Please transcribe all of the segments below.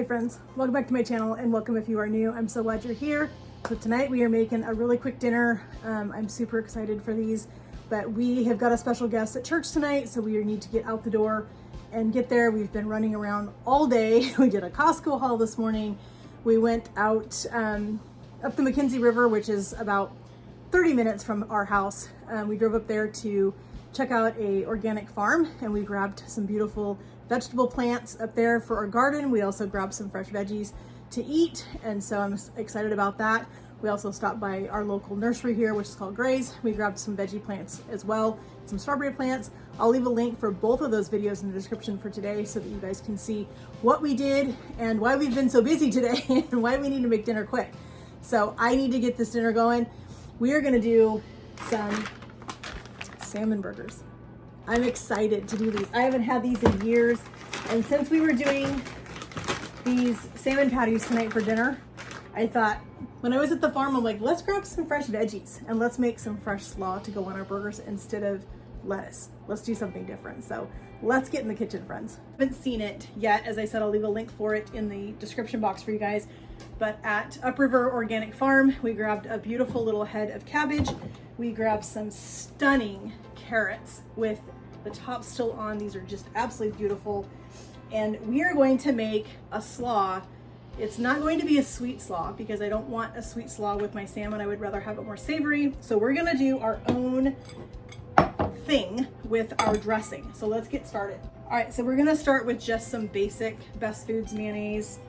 Hi friends, welcome back to my channel and welcome if you are new. I'm so glad you're here. So tonight we are making a really quick dinner. I'm super excited for these, but we have got a special guest at church tonight, so we need to get out the door and get there. We've been running around all day. We did a Costco haul this morning. We went out up the McKenzie River, which is about 30 minutes from our house. We drove up there to check out a organic farm, and we grabbed some beautiful vegetable plants up there for our garden. We also grabbed some fresh veggies to eat, and so I'm excited about that. We also stopped by our local nursery here, which is called Gray's. We grabbed some veggie plants as well, some strawberry plants. I'll leave a link for both of those videos in the description for today so that you guys can see what we did and why we've been so busy today and why we need to make dinner quick. So I need to get this dinner going. We are gonna do some salmon burgers. I'm excited to do these. I haven't had these in years, and since we were doing these salmon patties tonight for dinner, I thought, when I was at the farm, I'm like, let's grab some fresh veggies and let's make some fresh slaw to go on our burgers instead of lettuce. Let's do something different. So let's get in the kitchen, friends. I haven't seen it yet. As I said, I'll leave a link for it in the description box for you guys. But at Upriver Organic Farm, we grabbed a beautiful little head of cabbage. We grabbed some stunning carrots with the top still on. These are just absolutely beautiful. And we are going to make a slaw. It's not going to be a sweet slaw because I don't want a sweet slaw with my salmon. I would rather have it more savory. So we're gonna do our own thing with our dressing. So let's get started. All right, so we're gonna start with just some basic Best Foods mayonnaise.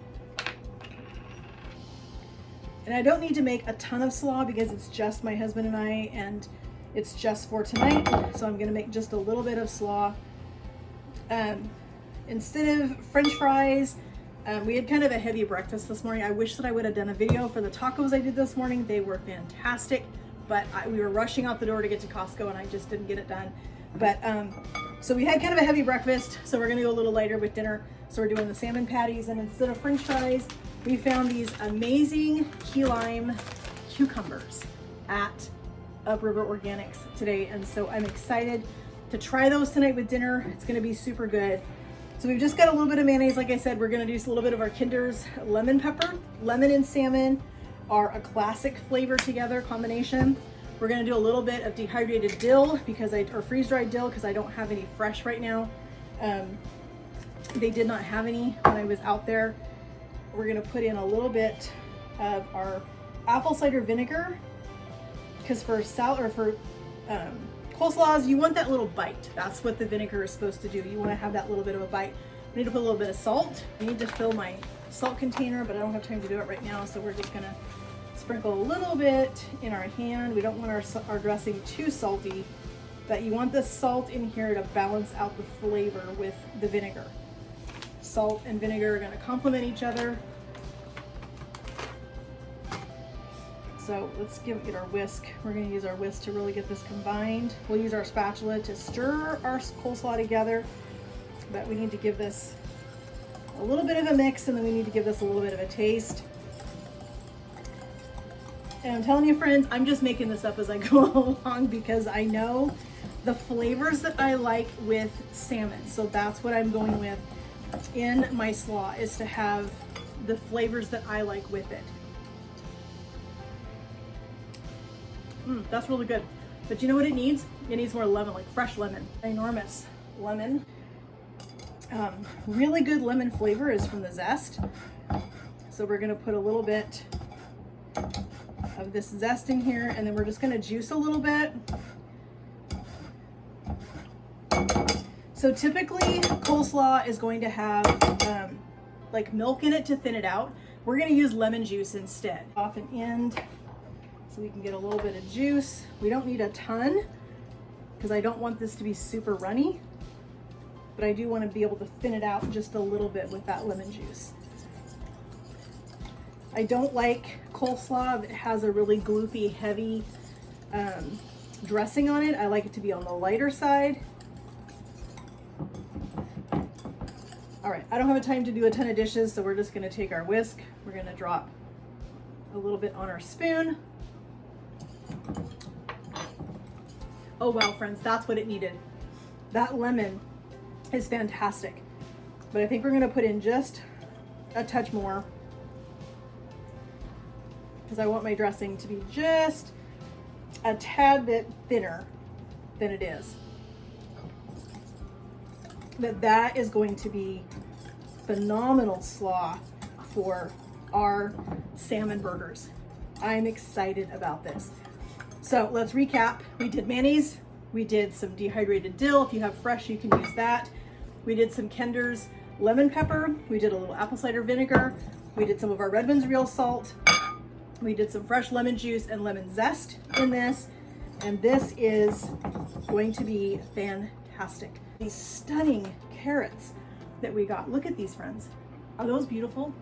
And I don't need to make a ton of slaw because it's just my husband and I, and it's just for tonight. So I'm gonna make just a little bit of slaw. Instead of French fries, we had kind of a heavy breakfast this morning. I wish that I would have done a video for the tacos I did this morning. They were fantastic, but we were rushing out the door to get to Costco and I just didn't get it done. But so we had kind of a heavy breakfast, so we're gonna go a little lighter with dinner. So we're doing the salmon patties, and instead of French fries, we found these amazing key lime cucumbers at Upriver Organics today. And so I'm excited to try those tonight with dinner. It's gonna be super good. So we've just got a little bit of mayonnaise. Like I said, we're gonna do a little bit of our Kinder's lemon pepper. Lemon and salmon are a classic flavor together combination. We're gonna do a little bit of dehydrated dill or freeze-dried dill because I don't have any fresh right now. They did not have any when I was out there. We're gonna put in a little bit of our apple cider vinegar because for coleslaws, you want that little bite. That's what the vinegar is supposed to do. You want to have that little bit of a bite. I need to put a little bit of salt. I need to fill my salt container, but I don't have time to do it right now, so we're just gonna sprinkle a little bit in our hand. We don't want our dressing too salty, but you want the salt in here to balance out the flavor with the vinegar. Salt and vinegar are gonna complement each other. So let's get our whisk. We're gonna use our whisk to really get this combined. We'll use our spatula to stir our coleslaw together, but we need to give this a little bit of a mix, and then we need to give this a little bit of a taste. And I'm telling you, friends, I'm just making this up as I go along because I know the flavors that I like with salmon. So that's what I'm going with in my slaw, is to have the flavors that I like with it. That's really good. But you know what it needs? It needs more lemon, like fresh lemon. Enormous lemon. Really good lemon flavor is from the zest. So we're gonna put a little bit of this zest in here, and then we're just gonna juice a little bit. So typically coleslaw is going to have like milk in it to thin it out. We're gonna use lemon juice instead. Off an end, so we can get a little bit of juice. We don't need a ton because I don't want this to be super runny, but I do want to be able to thin it out just a little bit with that lemon juice. I don't like coleslaw that has a really gloopy, heavy dressing on it. I like it to be on the lighter side. All right, I don't have time to do a ton of dishes, so we're just gonna take our whisk. We're gonna drop a little bit on our spoon. Oh wow, friends, that's what it needed. That lemon is fantastic. But I think we're gonna put in just a touch more because I want my dressing to be just a tad bit thinner than it is. But that is going to be phenomenal slaw for our salmon burgers. I'm excited about this. So let's recap. We did mayonnaise. We did some dehydrated dill. If you have fresh, you can use that. We did some Kinder's lemon pepper. We did a little apple cider vinegar. We did some of our Redmans Real Salt. We did some fresh lemon juice and lemon zest in this. And this is going to be fantastic. These stunning carrots that we got. Look at these, friends. Are those beautiful?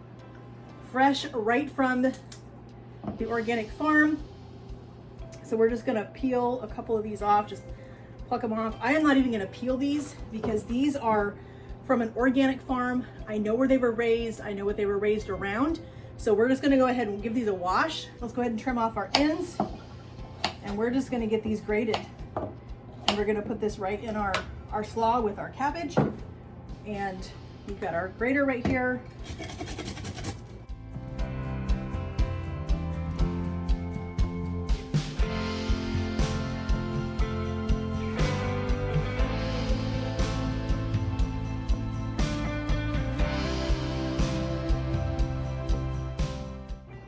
Fresh right from the organic farm. So we're just gonna peel a couple of these off, just pluck them off. I am not even gonna peel these because these are from an organic farm. I know where they were raised. I know what they were raised around. So we're just gonna go ahead and give these a wash. Let's go ahead and trim off our ends. And we're just gonna get these grated. And we're gonna put this right in our slaw with our cabbage. And we've got our grater right here.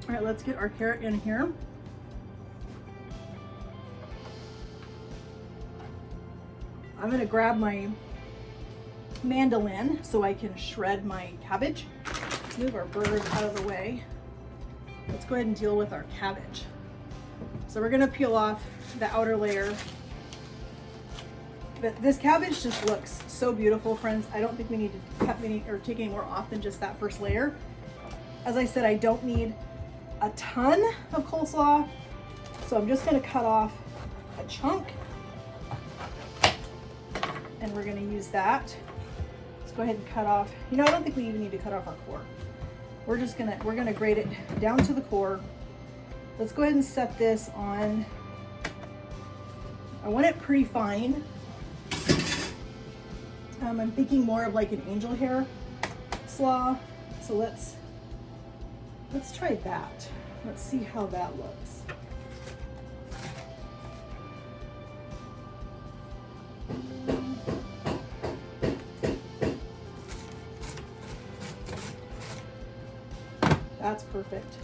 All right, let's get our carrot in here. I'm gonna grab my mandolin so I can shred my cabbage. Let's move our bird out of the way. Let's go ahead and deal with our cabbage. So we're gonna peel off the outer layer. But this cabbage just looks so beautiful, friends. I don't think we need to cut any or take any more off than just that first layer. As I said, I don't need a ton of coleslaw, so I'm just gonna cut off a chunk. And we're gonna use that. Let's go ahead and cut off. You know, I don't think we even need to cut off our core. We're gonna grate it down to the core. Let's go ahead and set this on. I want it pretty fine. I'm thinking more of like an angel hair slaw. So let's try that. Let's see how that looks. That's perfect.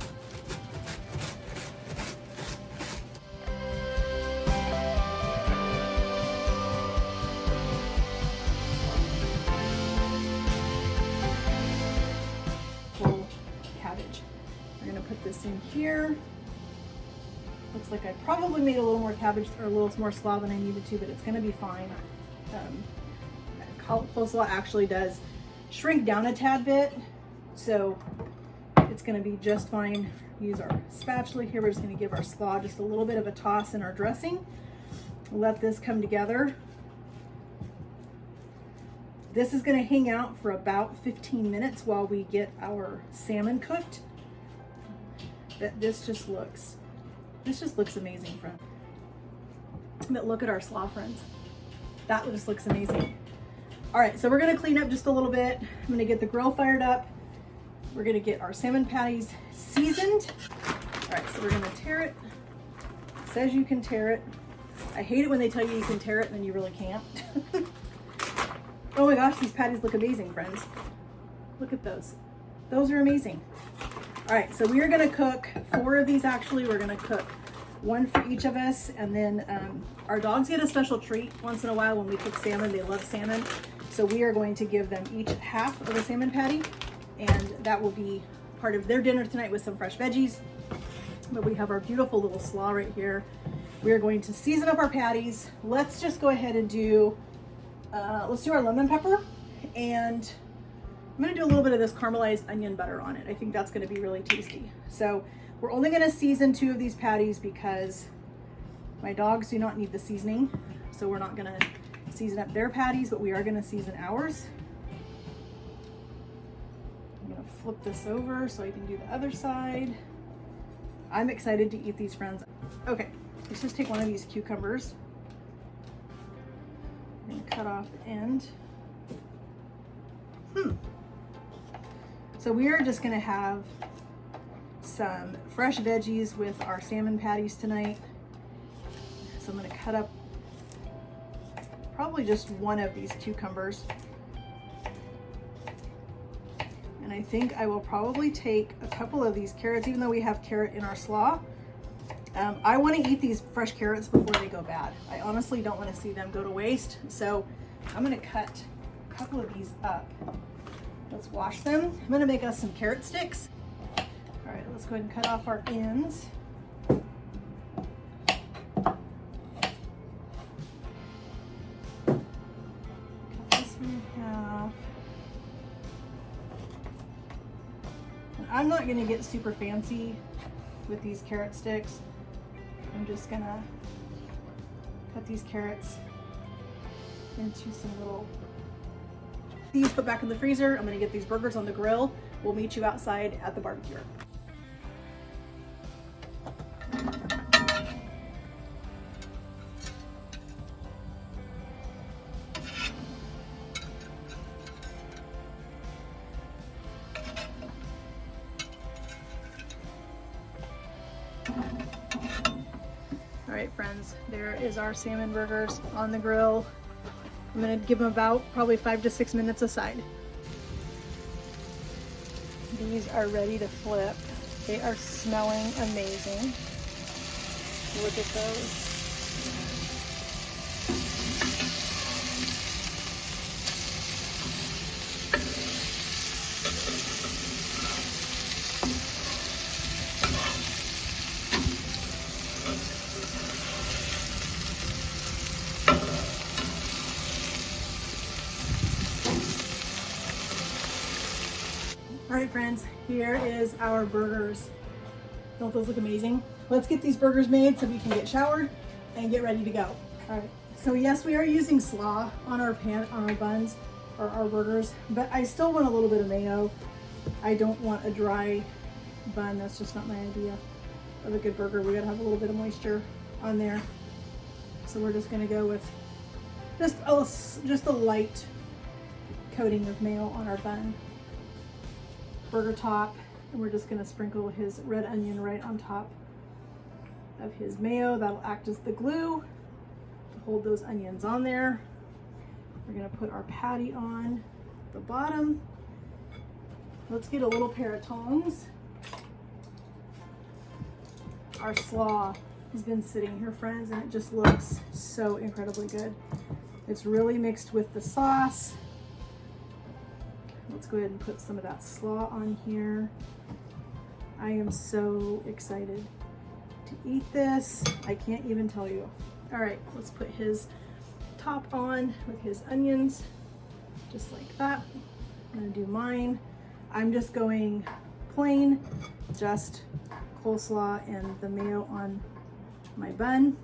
Full cabbage. We're gonna put this in here. Looks like I probably made a little more cabbage or a little more slaw than I needed to, but it's gonna be fine. Coleslaw actually does shrink down a tad bit, so it's gonna be just fine. Use our spatula here. We're just gonna give our slaw just a little bit of a toss in our dressing. Let this come together. This is gonna hang out for about 15 minutes while we get our salmon cooked. This just looks amazing, friends. But look at our slaw, friends. That just looks amazing. All right, so we're gonna clean up just a little bit. I'm gonna get the grill fired up. We're gonna get our salmon patties seasoned. All right, so we're gonna tear it. It says you can tear it. I hate it when they tell you can tear it and then you really can't. Oh my gosh, these patties look amazing, friends. Look at those. Those are amazing. All right, so we are gonna cook 4 of these actually. We're gonna cook 1 for each of us, and then our dogs get a special treat once in a while when we cook salmon. They love salmon. So we are going to give them each half of a salmon patty, and that will be part of their dinner tonight with some fresh veggies. But we have our beautiful little slaw right here. We are going to season up our patties. Let's just go ahead and do, let's do our lemon pepper, and I'm gonna do a little bit of this caramelized onion butter on it. I think that's gonna be really tasty. So we're only gonna season 2 of these patties because my dogs do not need the seasoning. So we're not gonna season up their patties, but we are gonna season ours. I'm gonna flip this over so I can do the other side. I'm excited to eat these, friends. Okay, let's just take one of these cucumbers. I'm gonna cut off the end. So we are just gonna have some fresh veggies with our salmon patties tonight. So I'm gonna cut up probably just one of these cucumbers. And I think I will probably take a couple of these carrots, even though we have carrot in our slaw. I want to eat these fresh carrots before they go bad. I honestly don't want to see them go to waste. So I'm going to cut a couple of these up. Let's wash them. I'm going to make us some carrot sticks. All right, let's go ahead and cut off our ends. Cut this one in half. And I'm not going to get super fancy with these carrot sticks. I'm just gonna cut these carrots into some little, these put back in the freezer. I'm gonna get these burgers on the grill. We'll meet you outside at the barbecue. All right, friends, there is our salmon burgers on the grill. I'm gonna give them about probably 5 to 6 minutes aside. These are ready to flip. They are smelling amazing. Look at those. All right, friends, here is our burgers. Don't those look amazing? Let's get these burgers made so we can get showered and get ready to go. All right, so yes, we are using slaw on our buns or our burgers, but I still want a little bit of mayo. I don't want a dry bun. That's just not my idea of a good burger. We gotta have a little bit of moisture on there. So we're just gonna go with just a light coating of mayo on our bun. Burger top, and we're just gonna sprinkle his red onion right on top of his mayo. That'll act as the glue to hold those onions on there. We're gonna put our patty on the bottom. Let's get a little pair of tongs. Our slaw has been sitting here, friends, and it just looks so incredibly good. It's really mixed with the sauce. Let's go ahead and put some of that slaw on here. I am so excited to eat this. I can't even tell you. All right, let's put his top on with his onions, just like that. I'm gonna do mine. I'm just going plain, just coleslaw and the mayo on my bun.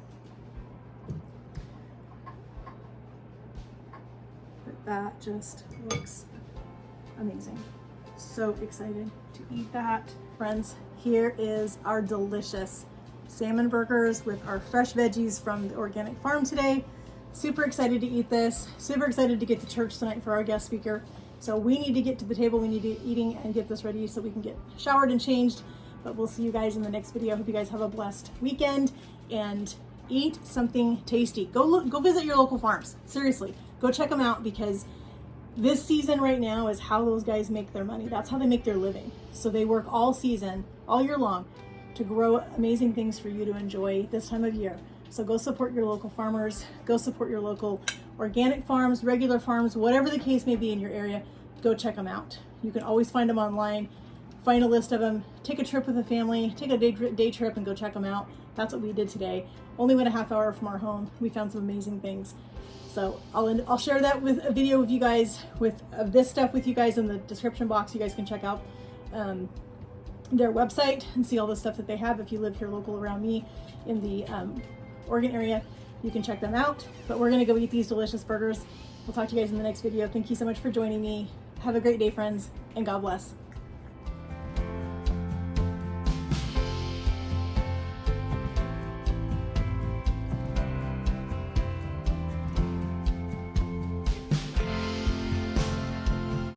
But that just looks amazing. So excited to eat that. Friends, here is our delicious salmon burgers with our fresh veggies from the organic farm today. Super excited to eat this. Super excited to get to church tonight for our guest speaker. So we need to get to the table. We need to get eating and get this ready so we can get showered and changed. But we'll see you guys in the next video. I hope you guys have a blessed weekend and eat something tasty. Go visit your local farms. Seriously, go check them out, because this season right now is how those guys make their money. That's how they make their living. So they work all season, all year long, to grow amazing things for you to enjoy this time of year. So go support your local farmers, go support your local organic farms, regular farms, whatever the case may be in your area, go check them out. You can always find them online, find a list of them, take a trip with a family, take a day trip and go check them out. That's what we did today. Only went a half hour from our home. We found some amazing things. So I'll share that with a video of you guys, of this stuff with you guys in the description box. You guys can check out their website and see all the stuff that they have. If you live here local around me in the Oregon area, you can check them out. But we're gonna go eat these delicious burgers. We'll talk to you guys in the next video. Thank you so much for joining me. Have a great day, friends, and God bless.